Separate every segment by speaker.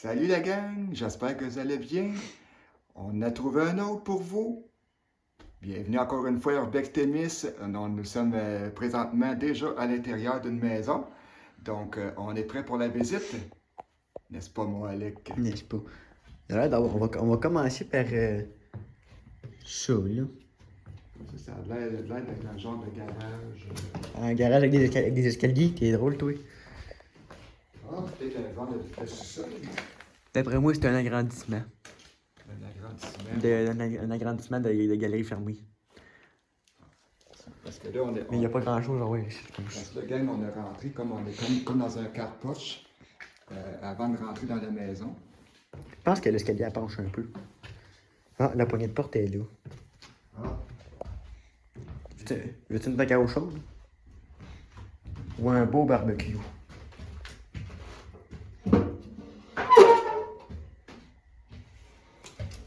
Speaker 1: Salut la gang, j'espère que vous allez bien. On a trouvé un autre pour vous. Bienvenue encore une fois à Urbex Témis. Nous sommes présentement déjà à l'intérieur d'une maison. Donc, on est prêt pour la visite. N'est-ce pas, mon Alec?
Speaker 2: N'est-ce pas? On va commencer par ça, là.
Speaker 1: Ça a l'air d'être un genre de garage.
Speaker 2: Un garage avec des escaliers, t'es drôle, toi.
Speaker 1: Ah, peut-être un genre de sous-sol.
Speaker 2: D'après moi, c'est un agrandissement.
Speaker 1: Un agrandissement.
Speaker 2: Un agrandissement de galerie fermée.
Speaker 1: Parce que là, on est.
Speaker 2: Mais il n'y a pas grand-chose à voir ici, je pense.
Speaker 1: Parce que le gang, on est rentré comme on est comme dans un carpoche avant de rentrer dans la maison.
Speaker 2: Je pense que l'escalier elle penche un peu. Ah, la poignée de porte est là.
Speaker 1: Ah.
Speaker 2: Veux-tu une bagarre au chaud? Ou un beau barbecue?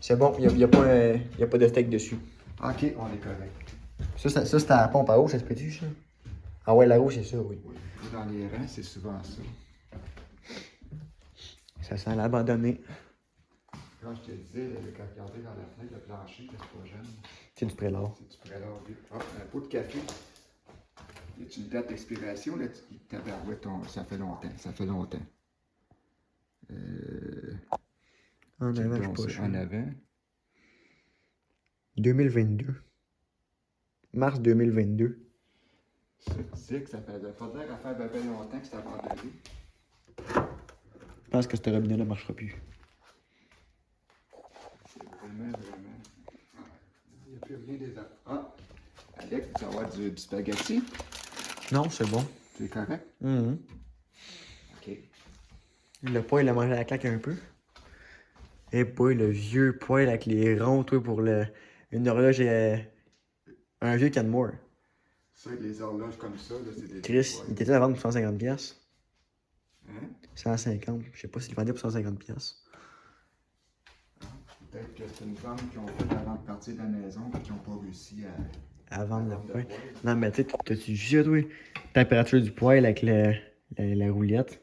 Speaker 2: C'est bon, il n'y a pas de steak dessus.
Speaker 1: Ok, on est correct.
Speaker 2: Ça c'était à la pompe à eau, ça se peut-tu, ça? Ah ouais, la eau, c'est ça, oui.
Speaker 1: Oui. Dans les rangs, c'est souvent ça.
Speaker 2: Ça sent l'abandonné.
Speaker 1: Quand je te disais, quand regardais dans la fenêtre, le plancher, c'est pas jeune.
Speaker 2: C'est du prélat.
Speaker 1: C'est du prélat, oui. Ah, un pot de café. Y a-t-il une date d'expiration là? Tabarouette, ça fait longtemps. Ça fait longtemps.
Speaker 2: En avant, je sais pas.
Speaker 1: En avant.
Speaker 2: 2022. Mars 2022.
Speaker 1: Ça disait que ça faudrait qu'à faire bien longtemps que c'était abandonné.
Speaker 2: Je pense que ce robinet-là ne marchera plus.
Speaker 1: C'est vraiment. Il n'y a plus rien des autres. Ah! Alex, tu vas avoir du spaghetti?
Speaker 2: Non, c'est bon.
Speaker 1: C'est correct? OK.
Speaker 2: Le poêle, il a mangé à la claque un peu. Et boy, le vieux poêle avec les ronds, toi, pour une horloge, un vieux Canmore.
Speaker 1: Ça, les horloges comme ça, là, c'est des.
Speaker 2: Chris, il était à vendre pour 150$.
Speaker 1: Hein?
Speaker 2: 150. Je sais pas s'il vendait pour 150$.
Speaker 1: Peut-être que c'est une vente qui ont fait avant de partir de la maison et qui n'ont pas réussi
Speaker 2: À vendre le
Speaker 1: vendre
Speaker 2: poêle.
Speaker 1: poêle.
Speaker 2: Non, mais tu sais, t'as-tu vu ça, toi? Température du poêle avec la roulette.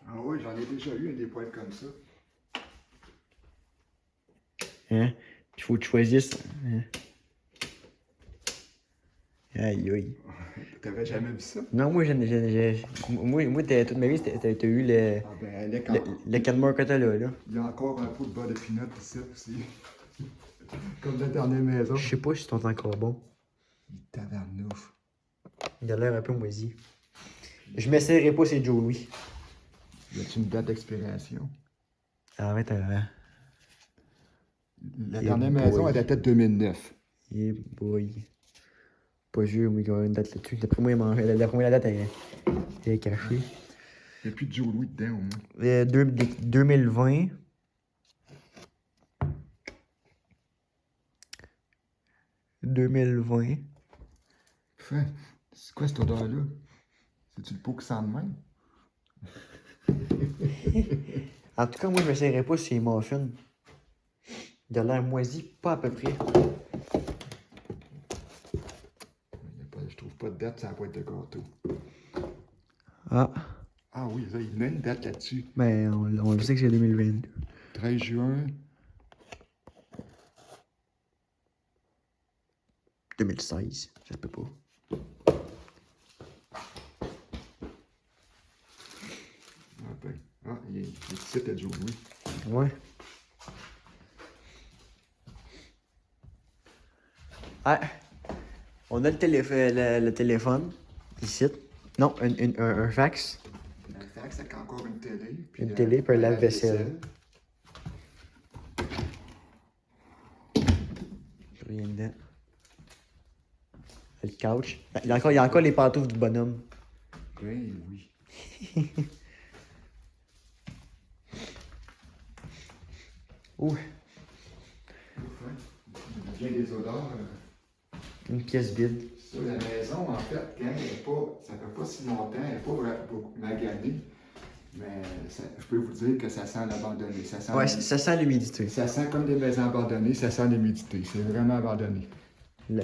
Speaker 1: Ah oui, j'en ai déjà eu des poêles comme ça.
Speaker 2: Hein? Il faut que tu choisisses. Hein? Aïe, aïe.
Speaker 1: T'avais jamais vu ça?
Speaker 2: Non, moi, moi toute ma vie, t'as eu
Speaker 1: Ah ben, Alec,
Speaker 2: le Canmore que t'as là.
Speaker 1: il y a encore un pot de beurre de pinot ici aussi. Comme la dernière maison.
Speaker 2: Je sais pas si ils sont encore bons.
Speaker 1: Il tabarnouffe.
Speaker 2: Il a l'air un peu moisi. Je m'essayerai pas, c'est Joe Louis.
Speaker 1: Y a-t-il une date d'expiration?
Speaker 2: Arrête,
Speaker 1: La dernière maison, elle datait de 2009.
Speaker 2: yeah boy. Pas sûr, mais il y a une date là-dessus. D'après moi, la date est cachée.
Speaker 1: Il n'y a plus de Joe Louis dedans, au moins.
Speaker 2: 2020. 2020.
Speaker 1: Enfin, c'est quoi cette odeur-là? C'est-tu le pot qui sent de même?
Speaker 2: En tout cas, moi, je m'essayerai pas si c'est muffins. Il a l'air moisi, pas à peu près.
Speaker 1: Je trouve pas de date sur la boîte de gâteau.
Speaker 2: Ah.
Speaker 1: Ah oui, ça, il y a une date là-dessus.
Speaker 2: Ben, on le sait que c'est 2022.
Speaker 1: 13 juin.
Speaker 2: 2016, ça se peut pas.
Speaker 1: Ah ben, il est ici à Joe Louis.
Speaker 2: Ouais. Ah, on a le téléphone, ici. Non, un fax.
Speaker 1: Un fax avec encore une télé. Puis
Speaker 2: Une télé, puis un lave-vaisselle. Rien dedans. Le couch. Il y a encore les pantoufles du bonhomme.
Speaker 1: Oui, oui.
Speaker 2: Ouh,
Speaker 1: Il y a des odeurs.
Speaker 2: une pièce vide.
Speaker 1: Ça, la maison, en fait, quand elle est pas, ça fait pas si longtemps, elle n'est pas beaucoup maganée. Mais je peux vous dire que ça sent l'abandonné.
Speaker 2: Ouais, ça sent l'humidité.
Speaker 1: Ça sent comme des maisons abandonnées, ça sent l'humidité. C'est vraiment abandonné.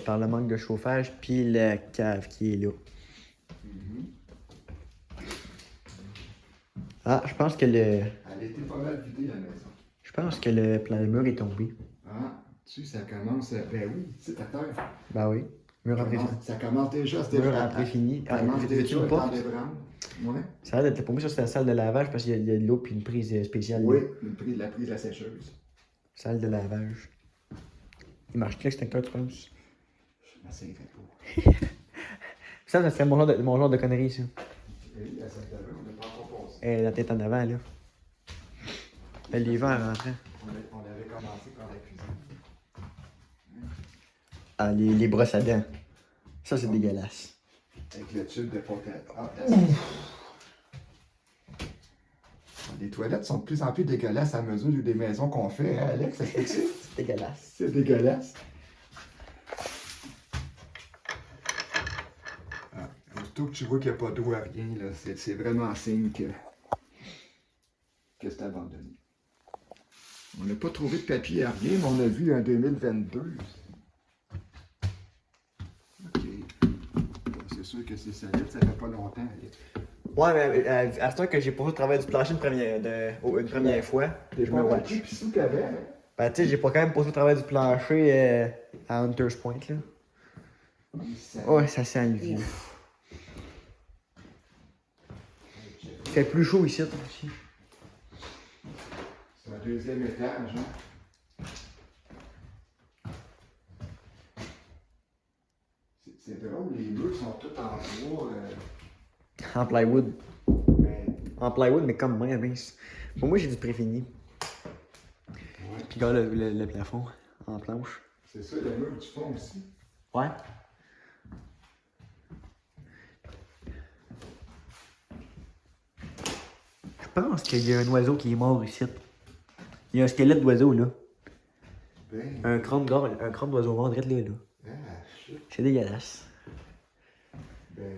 Speaker 2: Par le manque de chauffage, puis la cave qui est là. Ah, je pense que
Speaker 1: Elle Elle était pas mal vidée, la maison.
Speaker 2: Je pense que le plan de mur est tombé.
Speaker 1: Ah, tu sais, ça commence. Ben oui, c'est à terre.
Speaker 2: Ben oui. Mur après fini.
Speaker 1: Ça commence déjà à se
Speaker 2: Mur
Speaker 1: débranler.
Speaker 2: après fini.
Speaker 1: Ça commence
Speaker 2: veux-tu
Speaker 1: déjà
Speaker 2: une
Speaker 1: à être en
Speaker 2: porte?
Speaker 1: débranle. Ouais.
Speaker 2: Ça a l'air d'être, pour moi, ça c'est la salle de lavage parce qu'il y a de l'eau puis une prise spéciale.
Speaker 1: Oui,
Speaker 2: Là.
Speaker 1: la prise de la sécheuse.
Speaker 2: Salle de lavage. Il marche quel extincteur, tu penses?
Speaker 1: Je m'essayerai pas.
Speaker 2: Ça serait mon genre de connerie, ça.
Speaker 1: Oui, la salle de bain, on n'a pas encore passé.
Speaker 2: La tête en avant, là. Les vents en rentrant.
Speaker 1: On avait commencé par la cuisine.
Speaker 2: Ah, les brosses à dents. Ça, c'est dégueulasse.
Speaker 1: Avec le tube de potato. Ah, les toilettes sont de plus en plus dégueulasses à mesure des maisons qu'on fait, hein, Alex?
Speaker 2: C'est dégueulasse.
Speaker 1: C'est dégueulasse. Ah, aussitôt que tu vois qu'il n'y a pas d'eau à rien, là, c'est vraiment un signe que c'est abandonné. On n'a pas trouvé de papier à rien, mais on a vu un 2022. OK. Bon, c'est sûr que c'est solide, ça fait pas longtemps. Alex.
Speaker 2: Ouais, mais à ce temps que j'ai passé le travail du plancher une première fois,
Speaker 1: T'es
Speaker 2: je
Speaker 1: pas
Speaker 2: me
Speaker 1: mal
Speaker 2: watch.
Speaker 1: plus pissou qu'avant, hein?
Speaker 2: Ben, tu sais, j'ai pas quand même passé le travail du plancher à Hunter's Point, là. Ouais, ça sent le vieux. Il fait plus chaud ici, aussi.
Speaker 1: C'est un deuxième étage, hein? C'est drôle, les murs sont tous en bois.
Speaker 2: En plywood.
Speaker 1: Mais,
Speaker 2: En plywood, mais comme moi, mince. Pour moi, j'ai du préfini.
Speaker 1: ouais,
Speaker 2: Puis regarde le plafond en planche.
Speaker 1: c'est ça, le mur du fond aussi.
Speaker 2: Ouais. Je pense qu'il y a un oiseau qui est mort ici. Il y a un squelette d'oiseau, là.
Speaker 1: Ben,
Speaker 2: Un crâne d'oiseau mort, direct là.
Speaker 1: ah, shit.
Speaker 2: C'est dégueulasse.
Speaker 1: Ben,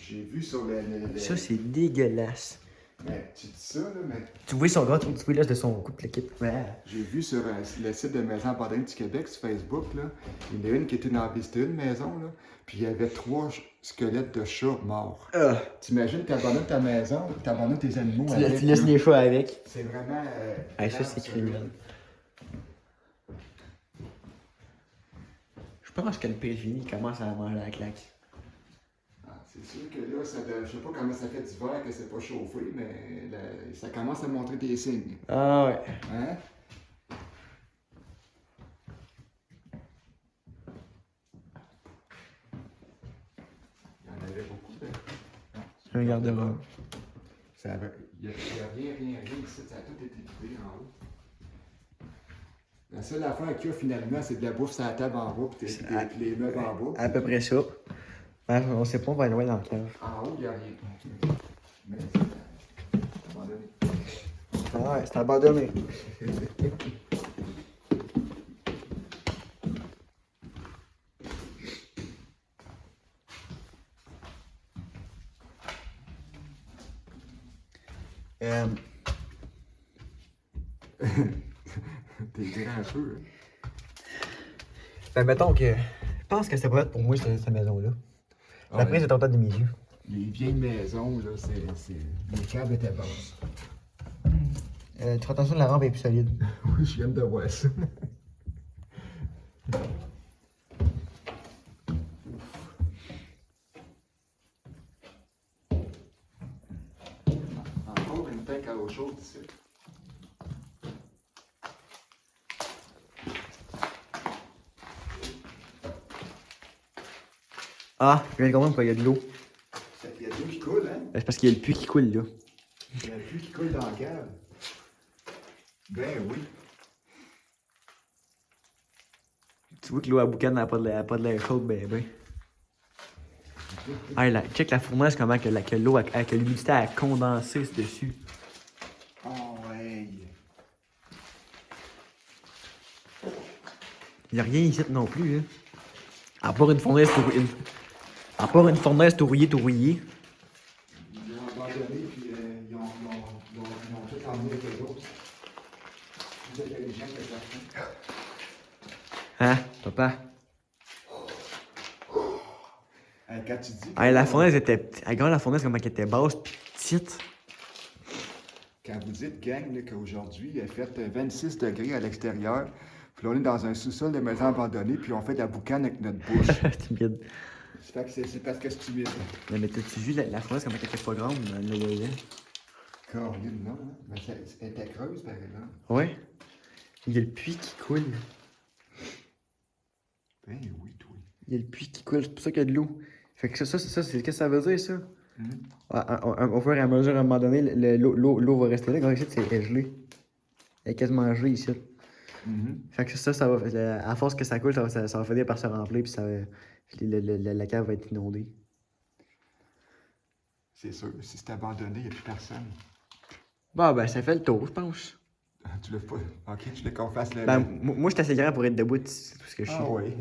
Speaker 1: j'ai vu sur le-
Speaker 2: Ça, c'est dégueulasse.
Speaker 1: Mais tu dis ça, là, mais
Speaker 2: Tu vois son gars, tu vois là de son coup de l'équipe. Ouais.
Speaker 1: j'ai vu sur le site de Maison Abandonnée du Québec, sur Facebook, là, il y en a une qui était dans visiter une maison, là, puis il y avait 3 squelettes de chats morts. T'imagines, t'abandonnes ta maison, t'abandonnes tes animaux avec.
Speaker 2: Tu laisses les chats avec.
Speaker 1: C'est vraiment...
Speaker 2: Ça, c'est criminel. Je pense que le préfini commence à manger la claque.
Speaker 1: Ah, c'est sûr que là, je sais pas comment ça fait d'hiver que c'est pas chauffé, mais ça commence à montrer des signes.
Speaker 2: Ah ouais.
Speaker 1: Hein? Il y en avait beaucoup de...
Speaker 2: Un garde-robe.
Speaker 1: Il n'y a rien ici, ça a tout été vidé en haut. La seule affaire qu'il y a finalement, c'est de la bouffe sur la table en bas, puis les meubles en bas.
Speaker 2: À peu près ça. Ouais, on sait pas, on va aller loin dans le cave.
Speaker 1: En haut, il n'y a rien. Mais c'est abandonné.
Speaker 2: Ah ouais, c'est abandonné.
Speaker 1: T'es grand un peu, hein?
Speaker 2: Ben, mettons que. Je pense que c'est pas être pour moi, cette maison-là. La prise est en tête de mes yeux.
Speaker 1: Les vieilles maisons, là, les câbles étaient basses.
Speaker 2: Tu fais attention, la rampe est plus solide.
Speaker 1: Oui, je viens de voir ça. Encore une tank à eau chaude ici.
Speaker 2: Ah, je viens de comprendre pourquoi il y a de l'eau.
Speaker 1: Il y a de l'eau qui coule, hein?
Speaker 2: C'est parce qu'il y a le puits qui coule, là.
Speaker 1: Il y a le puits qui coule dans la cave. Ben oui.
Speaker 2: Tu vois que l'eau à boucan n'a pas de l'air chaude, ben. Hey, check la fournaise, comment que l'eau, avec l'humidité a condensé dessus.
Speaker 1: Oh, hey.
Speaker 2: Il n'y a rien ici non plus, hein. À part une fournaise tourouillée. À part une fournaise tourouillée.
Speaker 1: Ils ont abandonné, puis ils ont tout emmené avec les autres. Plus intelligent que ça.
Speaker 2: Hein, papa?
Speaker 1: Quand tu dis
Speaker 2: Ah, la
Speaker 1: que-
Speaker 2: fournaise était petite. Regarde la fournaise, comment elle était basse pis petite.
Speaker 1: Quand vous dites, gang, là, qu'aujourd'hui, il a fait 26 degrés à l'extérieur, puis là, on est dans un sous-sol de maison abandonnée, puis on fait de la boucane avec notre bouche.
Speaker 2: Timide.
Speaker 1: C'est fait que c'est parce que c'est humide.
Speaker 2: Mais t'as-tu vu la fournaise, comment elle était pas grande? Là,
Speaker 1: Caroline, non, hein? Mais elle était creuse, par exemple.
Speaker 2: Ouais. Il y a le puits qui coule.
Speaker 1: Ben oui, toi.
Speaker 2: Il y a le puits qui coule, c'est pour ça qu'il y a de l'eau. Fait que ça, qu'est-ce que ça veut dire, ça? Au fur et à mesure, à un moment donné, l'eau va rester là. Quand ici, c'est gelé. Elle est quasiment gelée ici. Fait que ça va, à force que ça coule, ça va finir par se remplir, puis la cave va être inondée.
Speaker 1: C'est sûr, si c'est abandonné, il n'y a plus personne.
Speaker 2: Bon, ben, ça fait le tour, je pense.
Speaker 1: Tu l'as pas. Ok, tu l'as qu'on fasse le.
Speaker 2: Ben, moi, je suis assez grand pour être debout, c'est tout ce que je sais.
Speaker 1: Ah oui.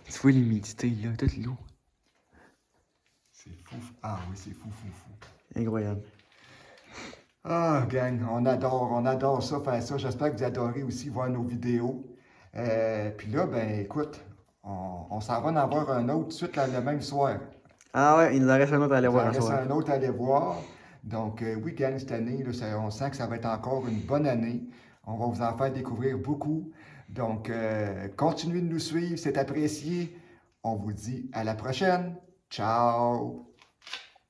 Speaker 2: Tu vois l'humidité, là, toute l'eau.
Speaker 1: C'est fou. Ah oui, c'est fou, fou, fou.
Speaker 2: Incroyable.
Speaker 1: Ah, gang, on adore ça, faire ça. J'espère que vous adorez aussi voir nos vidéos. Puis là, ben écoute, on s'en va en avoir un autre tout de suite le même soir.
Speaker 2: Ah ouais, il nous en reste un autre à aller
Speaker 1: Il en
Speaker 2: voir un
Speaker 1: reste
Speaker 2: soir.
Speaker 1: un autre à aller voir. Donc, oui, gang, cette année, là, on sent que ça va être encore une bonne année. On va vous en faire découvrir beaucoup. Donc, continuez de nous suivre, c'est apprécié. On vous dit à la prochaine. Ciao!